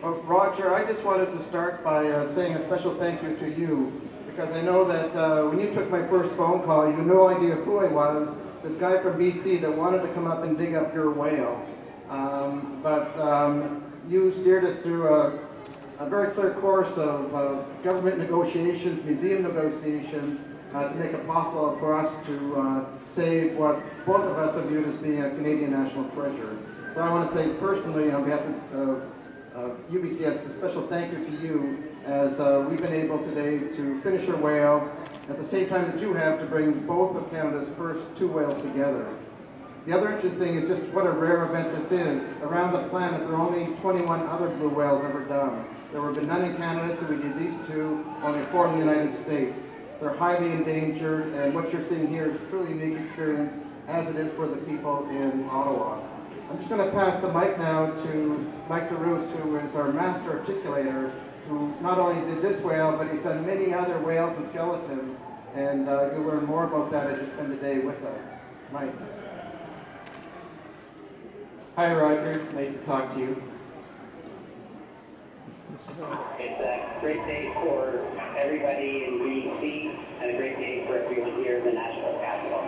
Well, Roger, I just wanted to start by saying a special thank you to you, because I know that when you took my first phone call, you had no idea who I was, this guy from BC that wanted to come up and dig up your whale. But you steered us through a very clear course of government negotiations, museum negotiations, to make it possible for us to save what both of us have viewed as being a Canadian national treasure. So I want to say personally, on behalf of UBC, a special thank you to you, as we've been able today to finish our whale at the same time that you have to bring both of Canada's first two whales together. The other interesting thing is just what a rare event this is. Around the planet, there are only 21 other blue whales ever done. There have been none in Canada till we did these two, only 4 in the United States. They're highly endangered, and what you're seeing here is a truly unique experience, as it is for the people in Ottawa. I'm just going to pass the mic now to Mike DeRoos, who is our master articulator, who not only did this whale, but he's done many other whales and skeletons, and you'll learn more about that as you spend the day with us. Mike. Hi, Roger. Nice to talk to you. It's a great day for everybody in BC, and a great day for everyone here in the National Capital.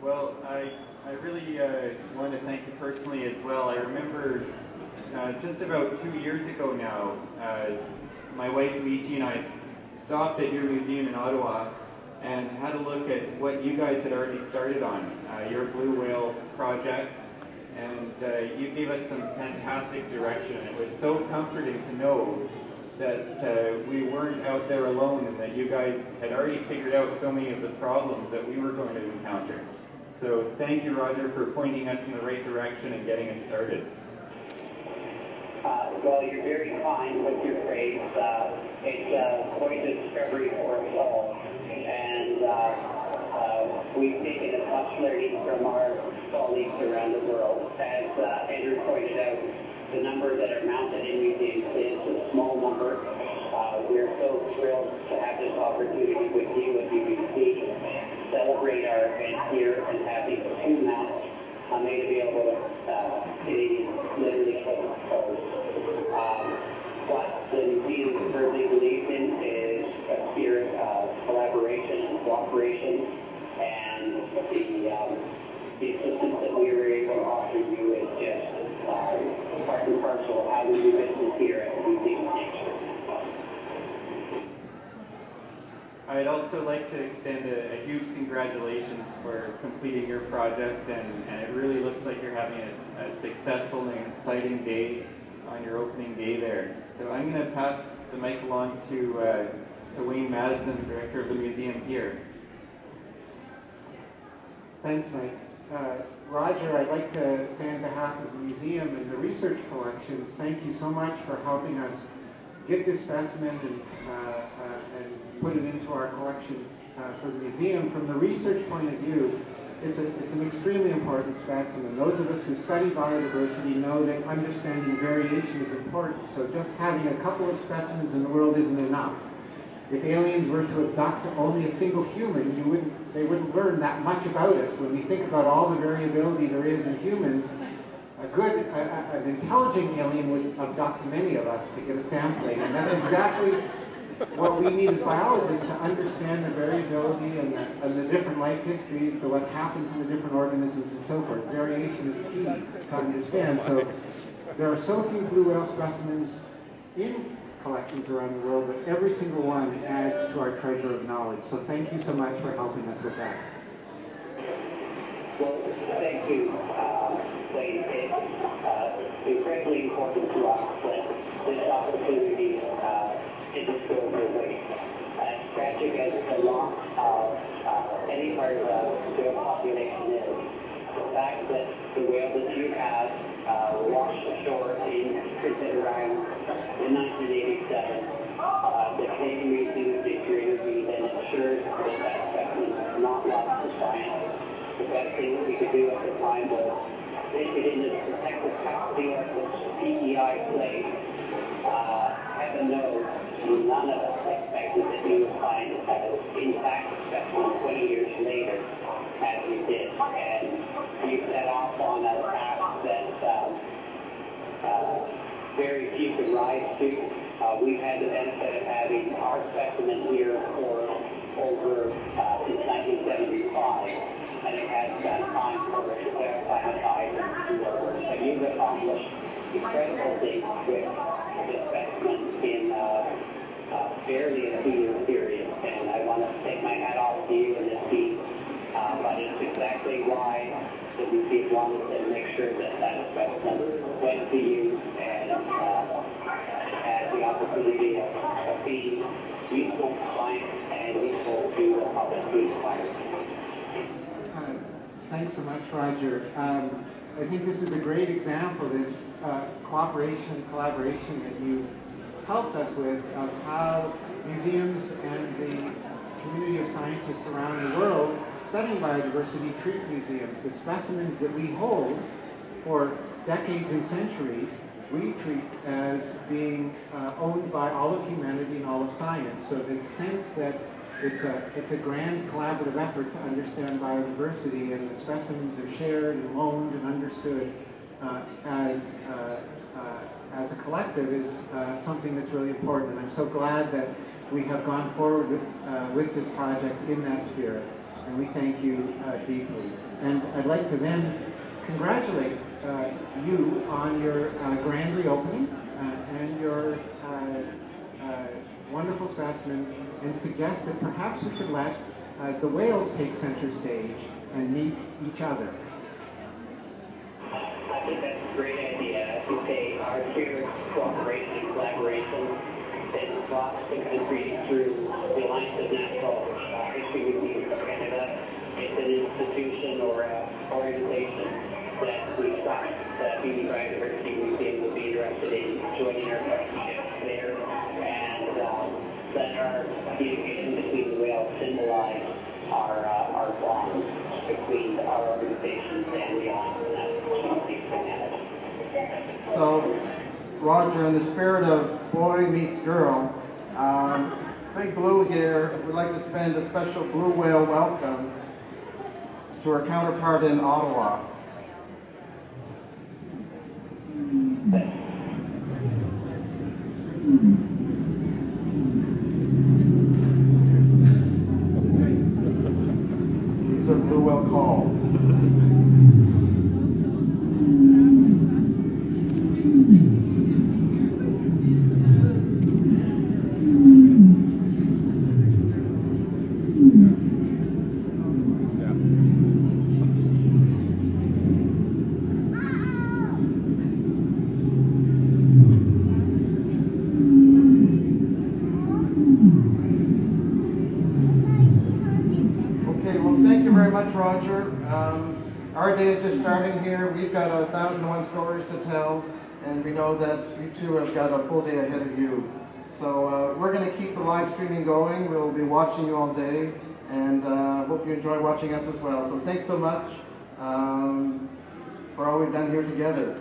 Well, I really want to thank you personally as well. I remember just about 2 years ago now, my wife Luigi and I stopped at your museum in Ottawa and had a look at what you guys had already started on, your blue whale project, and you gave us some fantastic direction. It was so comforting to know that we weren't out there alone, and that you guys had already figured out so many of the problems that we were going to encounter. So thank you, Roger, for pointing us in the right direction and getting us started. Well, you're very kind with your praise. It's quite a discovery for us all. And we've taken as much learning from our colleagues around the world. As Andrew pointed out, the number that are mounted in museums is a small number. We're so thrilled to have this opportunity with you at UBC, celebrate our event here and have these two mounts made available to Canadians literally coast to coast. What the museum firmly believes in is a spirit of collaboration and cooperation, and the assistance that we were able to offer you is just part and parcel of how we do business here at the Museum of Nature. I'd also like to extend a huge congratulations for completing your project, and it really looks like you're having a successful and exciting day on your opening day there. So I'm going to pass the mic along to Wayne Madison, director of the museum here. Thanks, Mike. Roger, I'd like to say on behalf of the museum and the research collections, thank you so much for helping us get this specimen and put it into our collections for the museum. From the research point of view, it's an extremely important specimen. Those of us who study biodiversity know that understanding variation is important, so just having a couple of specimens in the world isn't enough. If aliens were to abduct only a single human, they wouldn't learn that much about us. When we think about all the variability there is in humans, an intelligent alien would abduct many of us to get a sampling, and that's exactly what we need as biologists, to understand the variability and the different life histories, to what happens in the different organisms and so forth. Variation is key to understand. So there are so few blue whale specimens in collections around the world, but every single one adds to our treasure of knowledge. So thank you so much for helping us with that. Well, thank you, Wayne. It's incredibly important to us that this opportunity isn't going away. As tragic as the loss of any part of the whale population is, the fact that the whale that you have washed ashore in Prince Ryan in 1987, the Canadian Museum of Nature intervened and ensured that that specimen was not lost to science. The best thing that we could do at the time was take it into the protected custody of this PEI place. Heaven knows, none of us expected that we would find an intact specimen 20 years later, as we did. And you set off on a path that very few can rise to. We've had the benefit of having our specimen here for over since 1975, and it has been time for us to sanitize and do our work. So you've accomplished incredible things with the specimen in barely a 2-year period, and I want to take my hat off to you and this team. But it's exactly why the museum wanted to make sure that that specimen went to you and had the opportunity of being useful to science and useful to the public who inspires. Thanks so much, Roger. I think this is a great example, this cooperation, collaboration that you helped us with, of how museums and the community of scientists around the world studying biodiversity treat museums. The specimens that we hold for decades and centuries, we treat as being owned by all of humanity and all of science. So this sense that it's a grand collaborative effort to understand biodiversity, and the specimens are shared and loaned and understood as a collective is something that's really important. And I'm so glad that we have gone forward with this project in that spirit. And we thank you deeply. And I'd like to then congratulate you on your grand reopening and your wonderful specimen, and suggest that perhaps we could let the whales take center stage and meet each other. I think that's a great idea. To say our shared cooperation and collaboration that brought the country through the Alliance of Natural History Museums of Canada. It's an institution or an organization that we thought that Beaty Biodiversity Museum would be interested in joining our partnership there, and that our communication between the whales symbolize our bond between our organizations and the Alliance of Natural History of Canada. So, Roger, in the spirit of boy meets girl, Big Blue here would like to spend a special blue whale welcome to our counterpart in Ottawa. These are blue whale calls. Roger. Our day is just starting here. We've got 1,001 stories to tell, and we know that you two have got a full day ahead of you. So we're going to keep the live streaming going. We'll be watching you all day, and hope you enjoy watching us as well. So thanks so much for all we've done here together.